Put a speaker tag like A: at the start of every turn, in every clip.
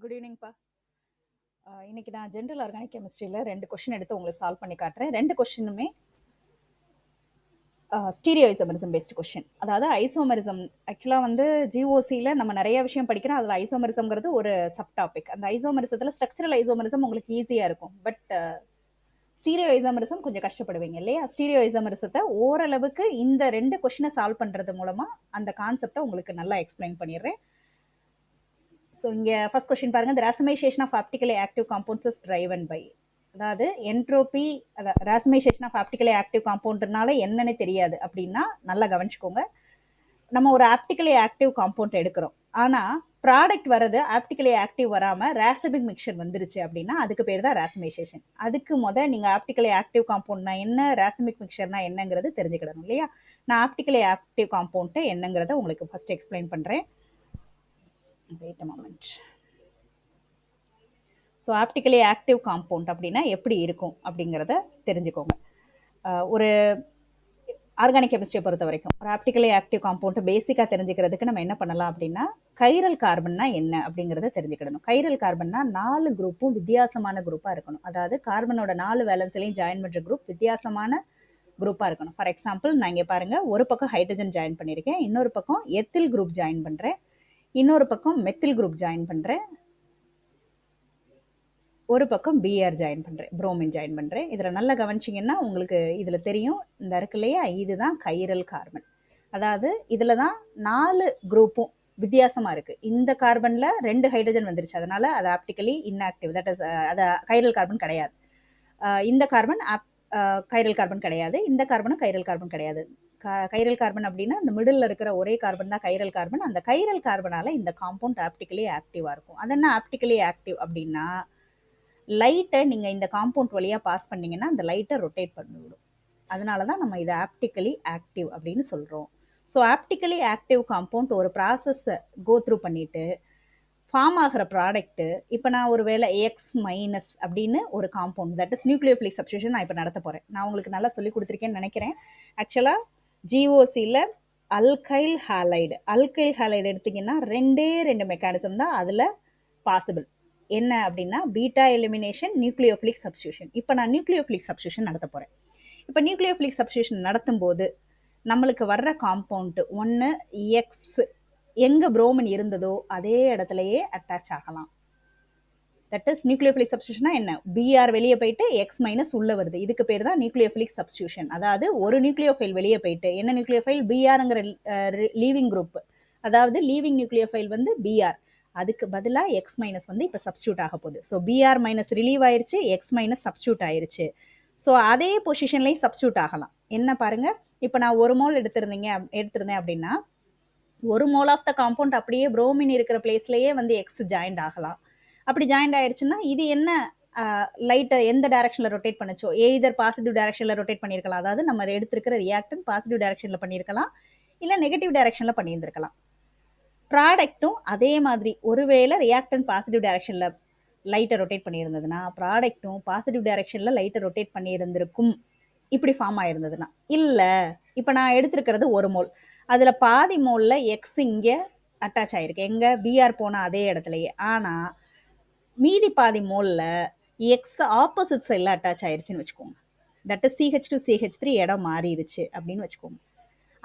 A: Good ஈவினிங்ப்பா. இன்னைக்கு நான் general organic கெமிஸ்ட்ரியில் 2 question எடுத்து உங்களுக்கு சால்வ் பண்ணி காட்டுறேன். 2 கொஷினுமே ஸ்டீரியோ ஐசோமரிசம் பேஸ்டு கொஷின். அதாவது ஐசோமரிசம் ஆக்சுவலாக வந்து ஜிஓசியில் நம்ம நிறைய விஷயம் படிக்கிறோம். அதில் ஐசோமரிசம்ங்கிறது ஒரு சப் டாபிக். அந்த ஐசோமரிசத்தில் ஸ்ட்ரக்சரல் ஐசோமரிசம் உங்களுக்கு ஈஸியாக இருக்கும். பட் ஸ்டீரியோ ஐசோமரிசம் கொஞ்சம் கஷ்டப்படுவீங்க இல்லையா? ஸ்டீரியோ ஐசோமரிசத்தை ஓரளவுக்கு இந்த 2 கொஷினை சால்வ் பண்ணுறது மூலமாக அந்த கான்செப்டை உங்களுக்கு நல்லா எக்ஸ்பிளைன் பண்ணிடுறேன். ஸோ இங்கே ஃபர்ஸ்ட் கொஸ்டின் பாருங்க. The racemization of optically active compounds is driven by, அதாவது என்ட்ரோபி. ரேசமைசேஷன் ஆஃப் ஆப்டிக்கலி ஆக்டிவ் காம்பவுண்ட்னால என்னன்னு தெரியாது அப்படின்னா நல்லா கவனிச்சுக்கோங்க. நம்ம ஒரு ஆப்டிக்கலி ஆக்டிவ் காம்பவுண்ட் எடுக்கிறோம், ஆனால் ப்ராடக்ட் வர்றது ஆப்டிக்கலி ஆக்டிவ் வராமல் ரேசமிக் மிக்சர் வந்துருச்சு அப்படின்னா அதுக்கு பேர் தான் ரேசமைசேஷன். அதுக்கு நீங்கள் ஆப்டிக்கலி ஆக்டிவ் காம்பவுண்ட்னா என்ன, ரேசமிக் மிக்சர்னா என்னங்கிறது தெரிஞ்சுக்கிடணும் இல்லையா? நான் ஆப்டிக்கலி ஆக்டிவ் காம்பவுண்ட் என்னங்கிறத உங்களுக்கு ஃபர்ஸ்ட் எக்ஸ்பிளைன் பண்ணுறேன். Wait a moment. So optically active compound அப்படின்னா எப்படி இருக்கும் அப்படிங்கிறத தெரிஞ்சுக்கோங்க. ஒரு ஆர்கானிக் கெமிஸ்ட்ரியை பொறுத்த வரைக்கும் ஒரு ஆப்டிக்கலி ஆக்டிவ் காம்பவுண்ட் பேசிக்காக தெரிஞ்சுக்கிறதுக்கு நம்ம என்ன பண்ணலாம் அப்படின்னா கைரல் கார்பன்னா என்ன அப்படிங்கிறத தெரிஞ்சுக்கிடணும். கைரல் கார்பன்னா 4 குரூப்பும் வித்தியாசமான குரூப்பாக இருக்கணும். அதாவது கார்பனோட 4 வேலன்ஸ்லையும் ஜாயின் பண்ணுற குரூப் வித்தியாசமான குரூப்பாக இருக்கணும். ஃபார் எக்ஸாம்பிள் நான் இங்கே பாருங்கள், ஒரு பக்கம் ஹைட்ரஜன் ஜாயின் பண்ணியிருக்கேன், இன்னொரு பக்கம் எத்தில் குரூப் ஜாயின் பண்ணுறேன், இன்னொரு பக்கம் மெத்தில் குரூப் ஜாயின் பண்ணுறேன், ஒரு பக்கம் பிஆர் ஜாயின் பண்ணுறேன், புரோமின் ஜாயின் பண்ணுறேன். இதில் நல்லா கவனிச்சிங்கன்னா உங்களுக்கு இதில் தெரியும், இந்த இருக்கு இல்லையா, இதுதான் கைரல் கார்பன். அதாவது இதில் தான் 4 குரூப்பும் வித்தியாசமாக இருக்குது. இந்த கார்பனில் 2 ஹைட்ரஜன் வந்துருச்சு, அதனால் அது ஆப்டிக்கலி இன்ஆக்டிவ். தட் இஸ் அது கைரல் கார்பன் கிடையாது. இந்த கார்பன் கைரல் கார்பன் கிடையாது, இந்த கார்பனும் கைரல் கார்பன் கிடையாது. கைரல் கார்பன் அப்படின்னா இந்த மிடில் இருக்கிற ஒரே கார்பன் தான் கைரல் கார்பன். அந்த கைரல் கார்பனால இந்த காம்பவுண்ட் ஆப்டிக்கலி ஆக்டிவாக இருக்கும். அது என்ன ஆப்டிக்கலி ஆக்டிவ் அப்படின்னா, லைட்டை நீங்கள் இந்த காம்பவுண்ட் வழியாக பாஸ் பண்ணிங்கன்னா அந்த லைட்டை ரொட்டேட் பண்ணிவிடும். அதனால தான் நம்ம இதை ஆப்டிக்கலி ஆக்டிவ் அப்படின்னு சொல்கிறோம். ஸோ ஆப்டிக்கலி ஆக்டிவ் காம்பவுண்ட் ஒரு ப்ராசஸை கோ த்ரூ பண்ணிவிட்டு ஃபார்ம் ஆகிற ப்ராடக்ட்டு, இப்போ நான் ஒரு வேளை எக்ஸ் மைனஸ் அப்படின்னு ஒரு compound, that is nucleophilic substitution நான் இப்போ நடத்த போகிறேன். நான் உங்களுக்கு நல்லா சொல்லி கொடுத்துருக்கேன்னு நினைக்கிறேன். ஆக்சுவலாக ஜிஓசியில் அல்கைல் ஹாலைடு எடுத்திங்கன்னா 2 மெக்கானிசம் தான் அதில் பாசிபிள். என்ன அப்படின்னா பீட்டா எலிமினேஷன், நியூக்ளியோஃபிலிக் சப்ஸ்டியூஷன். இப்போ நான் நியூக்ளியோஃபிலிக் சப்ஸ்டியூஷன் நடத்த போகிறேன். இப்போ நியூக்ளியோஃபிலிக் சப்ஸ்டியூஷன் நடத்தும் போது நம்மளுக்கு வர்ற காம்பவுண்ட் ஒன்று எக்ஸ் எங்கே புரோமின் இருந்ததோ அதே இடத்துலையே அட்டாச் ஆகலாம். தட் இஸ் நியூக்ளியோஃபிலிக் சப்ஸ்டியூஷனா என்ன, பிஆர் வெளியே போயிட்டு எக்ஸ் மைனஸ் உள்ள வருது, இதுக்கு பேர் தான் நியூக்ளியோஃபிலிக் சப்ஸ்டியூஷன். அதாவது ஒரு நியூக்ளியோஃபைல் வெளியே போயிட்டு, என்ன நியூக்ளியோஃபைல், பிஆர்ங்கிற லீவிங் குரூப், அதாவது லீவிங் நியூக்ளியோஃபைல் வந்து பிஆர், அதுக்கு பதிலாக எக்ஸ் மைனஸ் வந்து இப்போ சப்ஸ்டியூட் ஆக போகுது. ஸோ பிஆர் மைனஸ் ரிலீவ் ஆயிருச்சு, எக்ஸ் மைனஸ் சப்ஸ்டியூட் ஆயிருச்சு. ஸோ அதே பொசிஷன்லையும் சப்ஸ்டியூட் ஆகலாம். என்ன பாருங்க, இப்போ நான் 1 மோல் எடுத்திருந்தேன் அப்படின்னா 1 மோல் ஆஃப் த காம்பவுண்ட் அப்படியே புரோமின் இருக்கிற பிளேஸ்லயே வந்து எக்ஸ் ஜாயிண்ட் ஆகலாம். அப்படி ஜாயிண்ட் ஆயிடுச்சுன்னா இது என்ன, லைட்டை எந்த டைரக்ஷனில் ரொட்டேட் பண்ணுச்சோ, எய்தர் பாசிட்டிவ் டைரக்ஷனில் ரொட்டேட் பண்ணியிருக்கலாம், அதாவது நம்ம எடுத்திருக்கிற ரியாக்டன் பாசிட்டிவ் டைரக்ஷனில் பண்ணியிருக்கலாம், இல்லை நெகட்டிவ் டைரக்ஷனில் பண்ணியிருந்திருக்கலாம். ப்ராடக்ட்டும் அதே மாதிரி, ஒருவேளை ரியாக்டன் பாசிட்டிவ் டைரக்ஷனில் லைட்டை ரொட்டேட் பண்ணியிருந்ததுன்னா ப்ராடக்ட்டும் பாசிட்டிவ் டைரக்ஷனில் லைட்டை ரொட்டேட் பண்ணியிருந்திருக்கும், இப்படி ஃபார்ம் ஆயிருந்ததுன்னா. இல்லை, இப்போ நான் எடுத்திருக்கிறது 1 மோல், அதில் பாதி மோலில் எக்ஸ் இங்கே அட்டாச் ஆகிருக்கு, எங்கே பிஆர் போனால் அதே இடத்துலையே. ஆனால் மீதி பாதி மோலில் எக்ஸ் ஆப்போசிட் சைடில் அட்டாச் ஆயிருச்சுன்னு வச்சுக்கோங்க. That is CH to CH3 இடம் மாறிடுச்சு அப்படின்னு வச்சுக்கோங்க.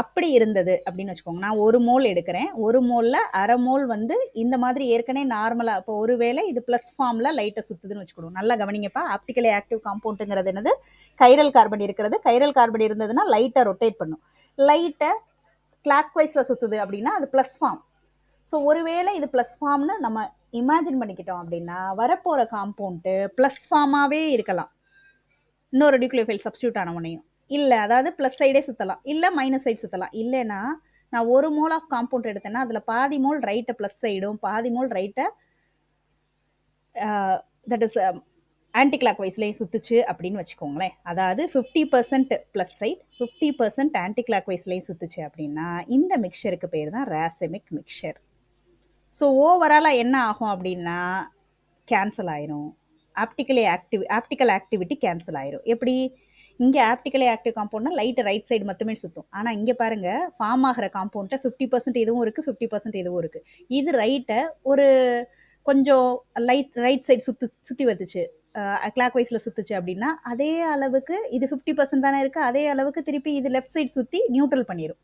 A: அப்படி இருந்தது அப்படின்னு வச்சுக்கோங்க, நான் 1 மோல் எடுக்கிறேன், 1 மோலில் அரை மோல் வந்து இந்த மாதிரி ஏற்கனவே நார்மலாக, இப்போ ஒருவேளை இது ப்ளஸ் ஃபார்மில் லைட்டை சுற்றுதுன்னு வச்சுக்கணும். நல்லா கவனிங்கப்பா, ஆப்டிக்கலி ஆக்டிவ் காம்பவுண்டுங்கிறது என்னது, கைரல் கார்பன் இருக்கிறது. கைரல் கார்பன் இருந்ததுன்னா லைட்டை ரொட்டேட் பண்ணும், லைட்டை கிளாக் வைஸில் சுற்றுது அப்படின்னா அது ப்ளஸ் ஃபார்ம். ஸோ ஒருவேளை இது ப்ளஸ் ஃபார்ம்னு நம்ம இமேஜின் பண்ணிக்கிட்டோம் அப்படின்னா வரப்போகிற காம்பவுண்டு ப்ளஸ் ஃபார்மாகவே இருக்கலாம், இன்னொரு நியூக்ளியோஃபைல் சப்ஸ்டியூட் ஆன உடனேயும். இல்லை, அதாவது ப்ளஸ் சைடே சுற்றலாம், இல்லை மைனஸ் சைடு சுற்றலாம். இல்லைன்னா நான் 1 மோல் ஆஃப் காம்பவுண்ட் எடுத்தேன்னா அதில் பாதி மோல் ரைட்டை ப்ளஸ் சைடும் பாதி மோல் ரைட்டை தட் இஸ் ஆன்டி கிளாக் வைஸ்லேயும் சுற்றுச்சு அப்படின்னு வச்சுக்கோங்களேன். அதாவது 50% ப்ளஸ் சைட், 50% ஆன்டி கிளாக் வைஸ்லேயும் சுற்றுச்சு அப்படின்னா இந்த மிக்சருக்கு பேர் தான் ரேசமிக் மிக்சர். ஸோ ஓவராலாக என்ன ஆகும் அப்படின்னா கேன்சல் ஆயிரும், ஆப்டிக்கல் ஆக்டிவிட்டி கேன்சல் ஆயிரும். எப்படி, இங்கே ஆப்டிக்கலி ஆக்டிவ் காம்பவுண்ட்னா லைட்டு ரைட் சைடு மட்டுமே சுற்றும், ஆனால் இங்கே பாருங்கள் ஃபார்ம் ஆகிற காம்பவுண்ட்டை 50% இதுவும் இருக்குது, 50% இதுவும் இருக்குது. இது ரைட்டை ஒரு கொஞ்சம் ரைட் சைடு சுற்றி வந்துச்சு, கிளாக் வைஸில் சுற்றுச்சு அப்படின்னா அதே அளவுக்கு இது 50% தானே இருக்குது, அதே அளவுக்கு திருப்பி இது லெஃப்ட் சைடு சுற்றி நியூட்ரல் பண்ணிடும்.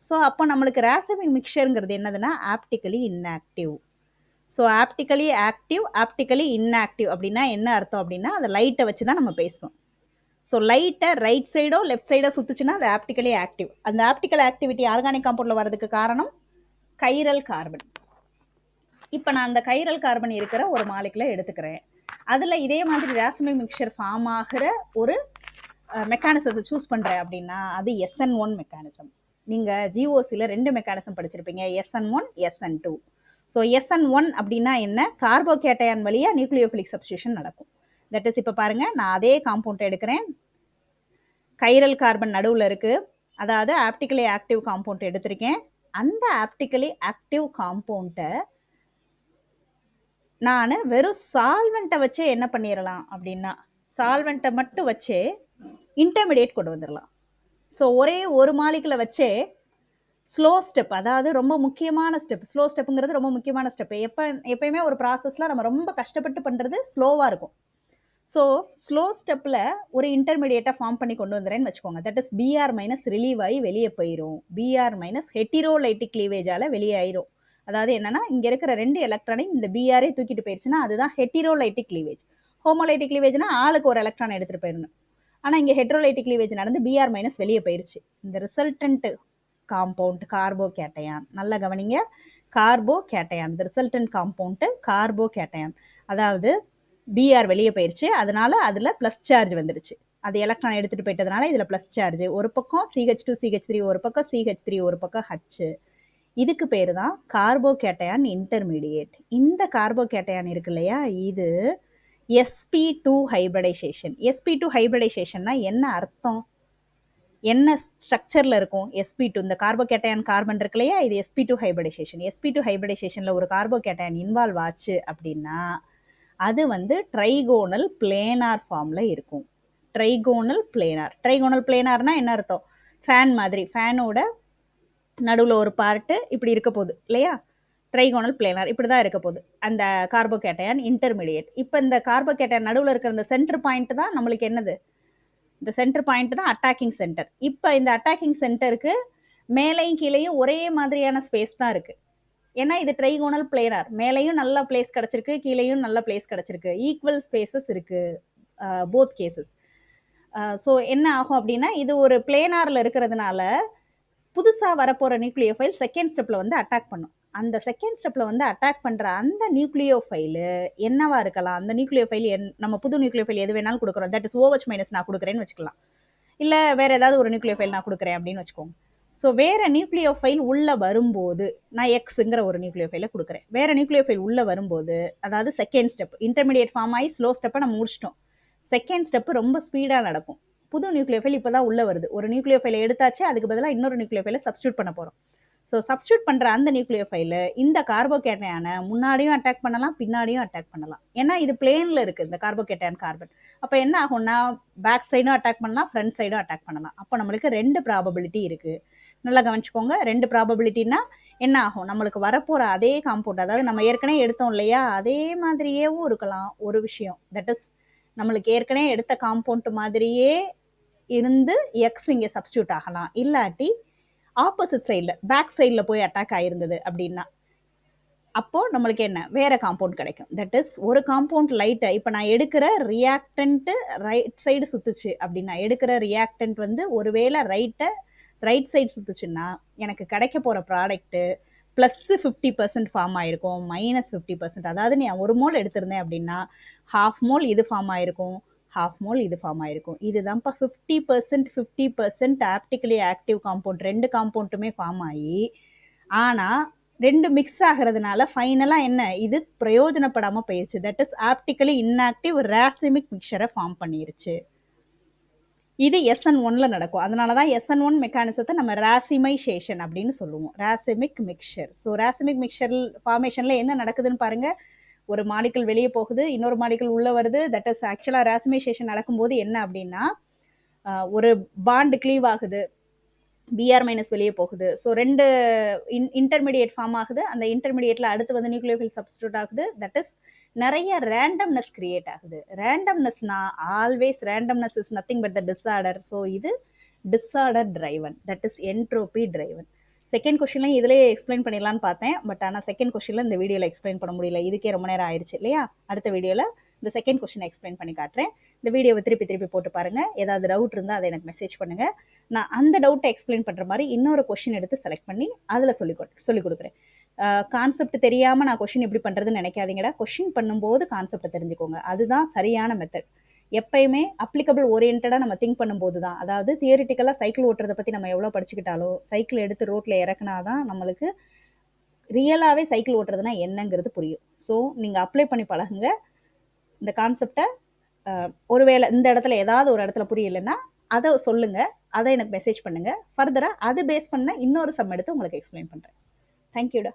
A: ஸோ அப்போ நம்மளுக்கு ராசமிக் மிக்சருங்கிறது என்னதுன்னா optically inactive. So optically active, optically inactive அப்படின்னா என்ன அர்த்தம் அப்படின்னா அந்த லைட்டை வச்சு தான் நம்ம பேசுவோம். ஸோ லைட்டை ரைட் சைடோ லெஃப்ட் சைடோ சுற்றுச்சுன்னா அது ஆப்டிக்கலி ஆக்டிவ். அந்த ஆப்டிக்கல் ஆக்டிவிட்டி ஆர்கானிக் காம்பவுண்டில் வர்றதுக்கு காரணம் கைரல் கார்பன். இப்போ நான் அந்த கைரல் கார்பன் இருக்கிற ஒரு மாலிகுலை எடுத்துக்கிறேன். அதில் இதே மாதிரி ராசமிக் மிக்சர் ஃபார்ம் ஆகிற ஒரு மெக்கானிசத்தை சூஸ் பண்ணுறேன் அப்படின்னா அது SN1 மெக்கானிசம். நீங்கள் ஜிஓசியில் 2 மெக்கானிசம் படிச்சிருப்பீங்க, SN1, SN2. ஸோ SN1 அப்படின்னா என்ன, கார்போகேட்டையான் வழியாக நியூக்ளியோஃபிலிக் சப்ஸ்டியூஷன் நடக்கும். தட் இஸ் இப்போ பாருங்கள், நான் அதே காம்பவுண்ட் எடுக்கிறேன், கைரல் கார்பன் நடுவில் இருக்குது, அதாவது ஆப்டிக்கலி ஆக்டிவ் காம்பவுண்ட் எடுத்திருக்கேன். அந்த ஆப்டிக்கலி ஆக்டிவ் காம்பவுண்ட்டை நான் வெறும் சால்வெண்ட்டை வச்சே என்ன பண்ணிடலாம் அப்படின்னா, சால்வெண்ட்டை மட்டும் வச்சே இன்டர்மீடியேட் கொண்டு வந்துடலாம். ஸோ ஒரே ஒரு மாலிகுலை வச்சே ஸ்லோ ஸ்டெப், அதாவது ரொம்ப முக்கியமான ஸ்டெப், ஸ்லோ ஸ்டெப்புங்கிறது ரொம்ப முக்கியமான ஸ்டெப். எப்பயுமே ஒரு ப்ராசஸில் நம்ம ரொம்ப கஷ்டப்பட்டு பண்ணுறது ஸ்லோவாக இருக்கும். ஸோ ஸ்லோ ஸ்டெப்பில் ஒரு இன்டர்மீடியேட்டாக ஃபார்ம் பண்ணி கொண்டு வந்துறேன்னு வச்சுக்கோங்க. That is Br minus relieve ஆகி வெளியே போயிடும். Br மைனஸ் ஹெட்டிரோலைட்டிக் கிளீவேஜால் வெளியே ஆயிரும். அதாவது என்னன்னா, இங்கே இருக்கிற 2 எலக்ட்ரானையும் இந்த Brே தூக்கிட்டு போயிடுச்சுன்னா அதுதான் ஹெட்டிரோலைட்டிக் கிளீவேஜ். ஹோமோலைட்டிக் கிளீவேஜ்னா ஆளுக்கு ஒரு எலக்ட்ரான் எடுத்துகிட்டு போயிடணும். ஆனால் இங்கே ஹெட்ரோலைட்டிக் கிளீவேஜ் நடந்து Br மைனஸ் வெளியே போயிடுச்சு. இந்த ரிசல்டன்ட் காம்பவுண்ட் கார்போகேட்டையான், நல்லா கவனிங்க, கார்போகேட்டையான், இந்த ரிசல்டன்ட் காம்பவுண்ட் கார்போகேட்டையான். அதாவது Br வெளியே போயிடுச்சு, அதனால அதில் ப்ளஸ் சார்ஜ் வந்துடுச்சு. அது எலக்ட்ரான் எடுத்துகிட்டு போயிட்டதுனால இதில் ப்ளஸ் சார்ஜ். ஒரு பக்கம் CH2 CH3, ஒரு பக்கம் CH3, ஒரு பக்கம் H. இதுக்கு பேர் தான் கார்போகேட்டையான் இன்டர்மீடியேட். இந்த கார்போகேட்டையான் இருக்கு இல்லையா, இது sp2 ஹைபிரிடைசேஷன். sp2 ஹைபிரிடைசேஷன்னா என்ன அர்த்தம், என்ன ஸ்ட்ரக்சரில் இருக்கும் sp2? இந்த கார்போகேட்டையான் கார்பன் இருக்கு இல்லையா, இது sp2 ஹைபிரிடைசேஷன். sp2 ஹைபிரிடைசேஷனில் ஒரு கார்போகேட்டையான் இன்வால்வ் ஆச்சு அப்படின்னா அது வந்து ட்ரைகோனல் பிளேனார் ஃபார்மில் இருக்கும். Trigonal planar. ட்ரைகோனல் பிளேனார்னா என்ன அர்த்தம், ஃபேன் மாதிரி, ஃபேனோட நடுவில் ஒரு பார்ட்டு இப்படி இருக்க போகுது இல்லையா, ட்ரைகோனல் பிளேனார் இப்படி தான் இருக்க போகுது அந்த கார்போகேட்டையான் இன்டர்மீடியேட். இப்போ இந்த கார்போகேட்டையான் நடுவில் இருக்கிற இந்த சென்டர் பாயிண்ட் தான் நம்மளுக்கு என்னது, இந்த சென்டர் பாயிண்ட் தான் அட்டாக்கிங் சென்டர். இப்போ இந்த அட்டாக்கிங் சென்டருக்கு மேலையும் கீழேயும் ஒரே மாதிரியான ஸ்பேஸ் தான் இருக்குது. ஏன்னா இது ட்ரைகோனல் பிளேனார், மேலேயும் நல்ல பிளேஸ் கிடச்சிருக்கு, கீழேயும் நல்ல பிளேஸ் கிடச்சிருக்கு, ஈக்குவல் ஸ்பேசஸ் இருக்குது போத் கேசஸ். ஸோ என்ன ஆகும் அப்படின்னா, இது ஒரு பிளேனாரில் இருக்கிறதுனால புதுசாக வரப்போகிற நியூக்ளியோஃபைல் செகண்ட் ஸ்டெப்பில் வந்து அட்டாக் பண்ணும். அந்த செகண்ட் ஸ்டெப்பில் வந்து அட்டாக் பண்ணுற அந்த நியூக்ளியோஃபைலு என்னவா இருக்கலாம், அந்த நியூக்ளியோஃபைல் நம்ம புது நியூக்ளியோஃபைல் எது வேணாலும் கொடுக்குறோம், தட் இஸ் OH மைனஸ் நான் கொடுக்குறேன்னு வச்சுக்கலாம், இல்லை வேறு ஏதாவது ஒரு நியூக்ளியோஃபைல் நான் கொடுக்குறேன் அப்படின்னு வச்சுக்கோங்க. ஸோ வேறு நியூக்ளியோஃபைல் உள்ளே வரும்போது நான் எக்ஸுங்கிற ஒரு நியூக்ளியோஃபைலை கொடுக்குறேன். வேறு நியூக்ளியோஃபைல் உள்ளே வரும்போது, அதாவது செகண்ட் ஸ்டெப், இன்டர்மீடியேட் ஃபார்ம் ஆகி ஸ்லோ ஸ்டெப்பை நம்ம முடிச்சிட்டோம். செகண்ட் ஸ்டெப்பு ரொம்ப ஸ்பீடாக நடக்கும். புது நியூக்ளியோஃபைல் இப்போ தான் உள்ளே வருது, ஒரு நியூக்ளியோஃபைலை எடுத்தாச்சு, அதுக்கு பதிலாக இன்னொரு நியூக்ளியோஃபைலை சப்ஸ்டியூட் பண்ண போகிறோம். ஸோ சப்ஸ்டியூட் பண்ணுற அந்த நியூக்ளியோஃபைலு இந்த கார்போகேட்டையானை முன்னாடியும் அட்டாக் பண்ணலாம், பின்னாடியும் அட்டாக் பண்ணலாம். ஏன்னா இது பிளேனில் இருக்குது இந்த கார்போகேட்டையான் கார்பன். அப்போ என்ன ஆகும்னா, பேக் சைடும் அட்டாக் பண்ணலாம், ஃப்ரண்ட் சைடும் அட்டாக் பண்ணலாம். அப்போ நம்மளுக்கு 2 ப்ராபபிலிட்டி இருக்குது. நல்லா கவனிச்சுக்கோங்க, 2 ப்ராபபிலிட்டின்னா என்ன ஆகும், நம்மளுக்கு வரப்போகிற அதே காம்பவுண்ட், அதாவது நம்ம ஏற்கனவே எடுத்தோம் இல்லையா, அதே மாதிரியேவும் இருக்கலாம் ஒரு விஷயம். தட் இஸ் நம்மளுக்கு ஏற்கனவே எடுத்த காம்பவுண்ட் மாதிரியே இருந்து எக்ஸ் இங்கே சப்ஸ்டியூட் ஆகலாம், இல்லாட்டி ஆப்போசிட் சைடில் பேக் சைடில் போய் அட்டாக் ஆயிருந்தது அப்படின்னா அப்போ நம்மளுக்கு என்ன வேற காம்பவுண்ட் கிடைக்கும். தட் இஸ் ஒரு காம்பவுண்ட் லைட்டை, இப்போ நான் எடுக்கிற ரியாக்டன்ட்டு ரைட் சைடு சுத்துச்சு அப்படின்னா, எடுக்கிற ரியாக்டன்ட் வந்து ஒருவேளை ரைட் சைடு சுத்துச்சுன்னா எனக்கு கிடைக்க போகிற ப்ராடக்ட்டு +50% ஃபார்ம் ஆயிருக்கும், -50%. அதாவது நீ 1 மோல் எடுத்திருந்தேன் அப்படின்னா ½ மோல் இது ஃபார்ம் ஆயிருக்கும், ½ மோல் இது ஃபார்ம் ஆயிருக்கும். இதுதான்ப்பா 50% ஆப்டிக்கலி ஆக்டிவ் காம்பவுண்ட். 2 காம்பவுண்டுமே ஃபார்ம் ஆகி, ஆனால் 2 மிக்ஸ் ஆகிறதுனால ஃபைனலாக என்ன, இது பிரயோஜனப்படாமல் போயிடுச்சு. That is optically inactive racemic மிக்சரை ஃபார்ம் பண்ணிருச்சு. இது SN1ல நடக்கும். அதனால தான் SN1 மெக்கானிசத்தை நம்ம ராசிமைசேஷன் அப்படின்னு சொல்லுவோம், ராசிமிக் மிக்சர். ஸோ ராசிமிக் மிக்சர் ஃபார்மேஷனில் என்ன நடக்குதுன்னு பாருங்கள். ஒரு மாலிகுல் வெளியே போகுது, இன்னொரு மாலிகுல் உள்ளே வருது. தட் இஸ் ஆக்சுவலாக ராசிமைசேஷன் நடக்கும்போது என்ன அப்படின்னா, ஒரு பாண்டு க்ளீவ் ஆகுது, பிஆர் மைனஸ் வெளியே போகுது. ஸோ 2 இன்டர்மீடியேட் ஃபார்ம் ஆகுது. அந்த இன்டர்மீடியேட்ல அடுத்து வந்து நியூக்ளியோஃபில் சப்ஸ்டிடியூட் ஆகுது. தட் இஸ் நிறைய ரேண்டம்னஸ் கிரியேட் ஆகுது. ரேண்டம்னஸ்னா always randomness is nothing but the disorder. So இது disorder driven, that is entropy driven. Second கொஸ்டின்லையும் இதிலே எக்ஸ்பிளைன் பண்ணிடலான்னு பார்த்தேன். பட் ஆனால் செகண்ட் கொஸ்டினில் இந்த வீடியோவில் எக்ஸ்பிளைன் பண்ண முடியல. இதுக்கே ரொம்ப நேரம் ஆயிடுச்சு இல்லையா? அடுத்த வீடியோவில் இந்த செகண்ட் கொஸ்டின் எக்ஸ்பிளைன் பண்ணி காட்டுறேன். இந்த வீடியோவை திருப்பி போட்டு பாருங்கள். ஏதாவது டவுட் இருந்தால் அதை எனக்கு மெசேஜ் பண்ணுங்கள். நான் அந்த டவுட்டை எக்ஸ்பிளைன் பண்ணுற மாதிரி இன்னொரு கொஸ்டின் எடுத்து செலக்ட் பண்ணி அதில் சொல்லிக் கொடுக்குறேன். கான்செப்ட் தெரியாமல் நான் கொஸ்டின் எப்படி பண்ணுறதுன்னு நினைக்காதீங்கடா. கொஸ்டின் பண்ணும்போது கான்செப்டை தெரிஞ்சுக்கோங்க. அதுதான் சரியான மெத்தட். எப்பயுமே அப்ளிகபிள் ஓரியன்டாக நம்ம திங்க் பண்ணும்போது தான், அதாவது தியரிட்டிக்கலாக சைக்கிள் ஓட்டுறதை பற்றி நம்ம எவ்வளோ படிச்சுக்கிட்டாலும் சைக்கிள் எடுத்து ரோட்டில் இறக்குனா தான் நம்மளுக்கு ரியலாகவே சைக்கிள் ஓட்டுறதுனா என்னங்கிறது புரியும். ஸோ நீங்கள் அப்ளை பண்ணி பழகுங்க இந்த கான்செப்டை. ஒருவேளை இந்த இடத்துல ஏதாவது ஒரு இடத்துல புரியலைன்னா அதை சொல்லுங்கள், அதை எனக்கு மெசேஜ் பண்ணுங்கள். ஃபர்தராக அது பேஸ் பண்ண இன்னொரு சம் எடுத்து உங்களுக்கு எக்ஸ்பிளைன் பண்ணுறேன். தேங்க்யூடா.